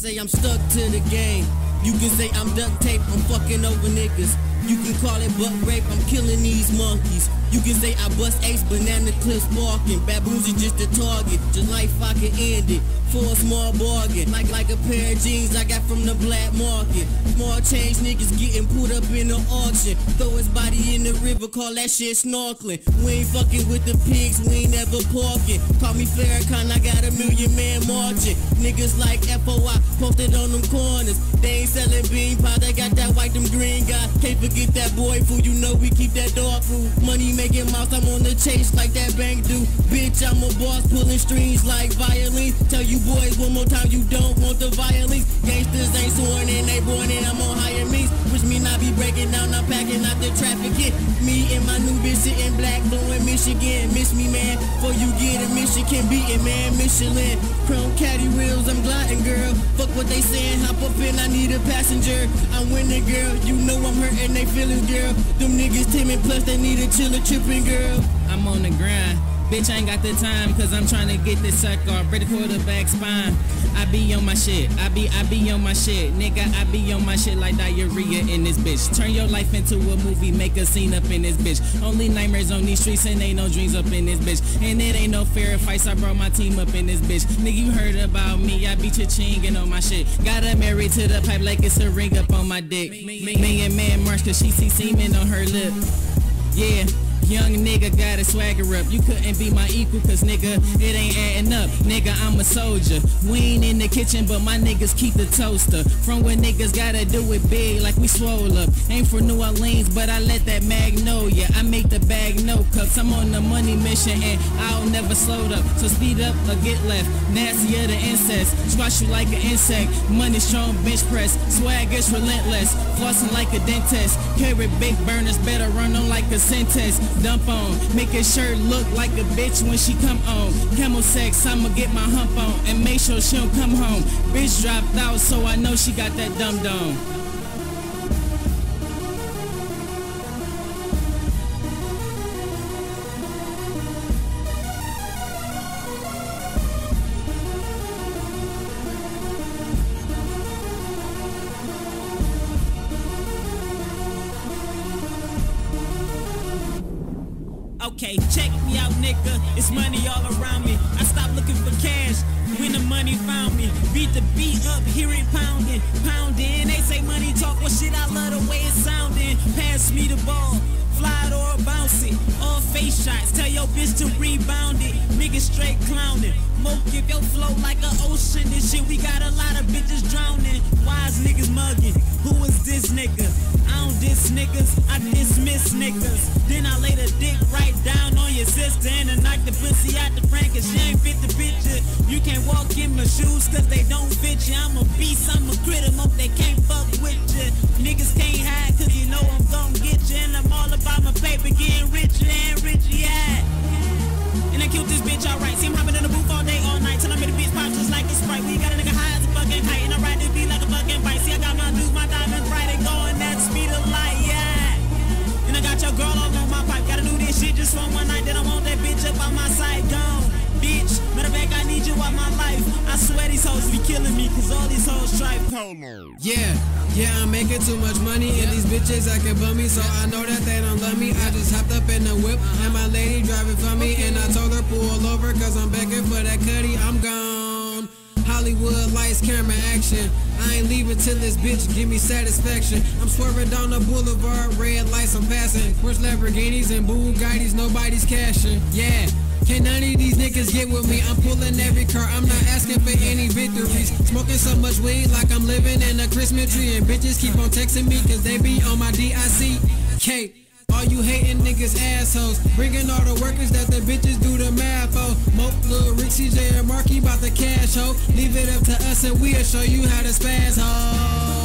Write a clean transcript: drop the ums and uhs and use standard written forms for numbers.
say I'm stuck to the game. You can say I'm duct tape, I'm fucking over niggas. You can call it butt rape, I'm killing these monkeys. You can say I bust ace, banana clips barking. Baboons are just a target, just life I can end it. For a small bargain, like a pair of jeans I got from the black market. Small change niggas getting put up in the auction. Throw his body in the river, call that shit snorkeling. We ain't fucking with the pigs, we ain't never parking. Call me Farrakhan, I got a million man marching. Niggas like FOI posted on them corners. They ain't selling bean pie, they got that white, them green guy. Can't forget that boy food, you know we keep that dog food. Money making mouse, I'm on the chase like that bank do. Bitch, I'm a boss pulling strings like violins. Tell you boys one more time, you don't want the violence. Gangsters ain't sworn in, they born in, I'm on higher means. Wish me not be breaking down, I'm packing out the traffic kit. Me and my new bitch sitting black, blowing Michigan. Miss me, man, before you get a Michigan beating, man. Michelin, chrome caddy wheels, I'm gliding, girl. Fuck what they saying, hop up in, I need a passenger. I'm winning, girl, you know I'm hurting they feelings, girl. Them niggas timid, plus they need a chiller tripping, girl. I'm on the grind. Bitch, I ain't got the time, cause I'm trying to get this suck off. Break the quarterback spine. I be on my shit. I be on my shit. Nigga, I be on my shit like diarrhea in this bitch. Turn your life into a movie, make a scene up in this bitch. Only nightmares on these streets and ain't no dreams up in this bitch. And it ain't no fair fights, I brought my team up in this bitch. Nigga, you heard about me, I be cha-chingin' on my shit. Got her married to the pipe like it's a ring up on my dick. Me and man march cause she see semen on her lip. Yeah. Young nigga got a swagger up. You couldn't be my equal cause nigga, it ain't adding up. Nigga, I'm a soldier. We ain't in the kitchen but my niggas keep the toaster. From when niggas gotta do it big like we swole up. Ain't for New Orleans but I let that magnolia. I make the bag no cups. I'm on the money mission and I'll never slow up. So speed up or get left. Nastier the incest. Squash you like an insect. Money strong bench press. Swag is relentless. Flossing like a dentist. Carry big burners. Better run on like a Centess. Dump on, make his shirt look like a bitch when she come on. Camel sex, I'ma get my hump on and make sure she don't come home. Bitch dropped out, so I know she got that dumb dome. Okay, check me out, nigga. It's money all around me. I stopped looking for cash when the money found me. Beat the beat up, hear it pounding, pounding. They say money talk, well shit, I love the way it's sounding. Pass me the ball, fly it or bounce it. All face shots, tell your bitch to rebound it. Niggas straight clowning. Mo give your flow like an ocean and shit. We got a lot of bitches drowning. Wise niggas mugging. Who is this nigga? I don't diss niggas, I dismiss niggas. Then I lay the dick right down on your sister and I knock the pussy out the frame cause she ain't fit the picture. You can't walk in my shoes cause they don't fit you. I'm a beast, I'm a critter, mope, they can't fuck with you. Niggas can't hide cause you know I'm gon' get you. And I'm all about my paper getting richer and richer, yeah. And I killed this bitch alright. See him hopping in the booth all day, all night. Till I made the bitch pop just like a Sprite. We got a nigga high as a fucking kite. And I ride this beat like a fucking bike. See I got my dudes, my diamonds bright and going that speed of light, yeah. And I got your girl all on my pipe. Gotta do this shit just for one night. Then I want that bitch up on my side, gone. Bitch, matter of fact, I need you out my life. I swear these hoes be killing me cause all these hoes strive. Yeah, I'm making too much money and these bitches acting bummy, so I know that they don't love me. I just hopped up in the whip and my lady driving for me, and I told her pull over cause I'm begging for that cutty. I'm gone. Hollywood lights, camera, action. I ain't leaving till this bitch give me satisfaction. I'm swerving down the boulevard, red lights I'm passing. Porsche Lamborghinis and Bugattis, nobody's cashing. Yeah. Can't none of these niggas get with me. I'm pulling every car, I'm not asking for any victories. Smoking so much weed like I'm living in a Christmas tree. And bitches keep on texting me cause they be on my DICK. All you hating niggas assholes, bringing all the workers that the bitches do the math for. Mope, Lil Rick, CJ, and Marky bout the cash ho. Leave it up to us and we'll show you how to spaz ho.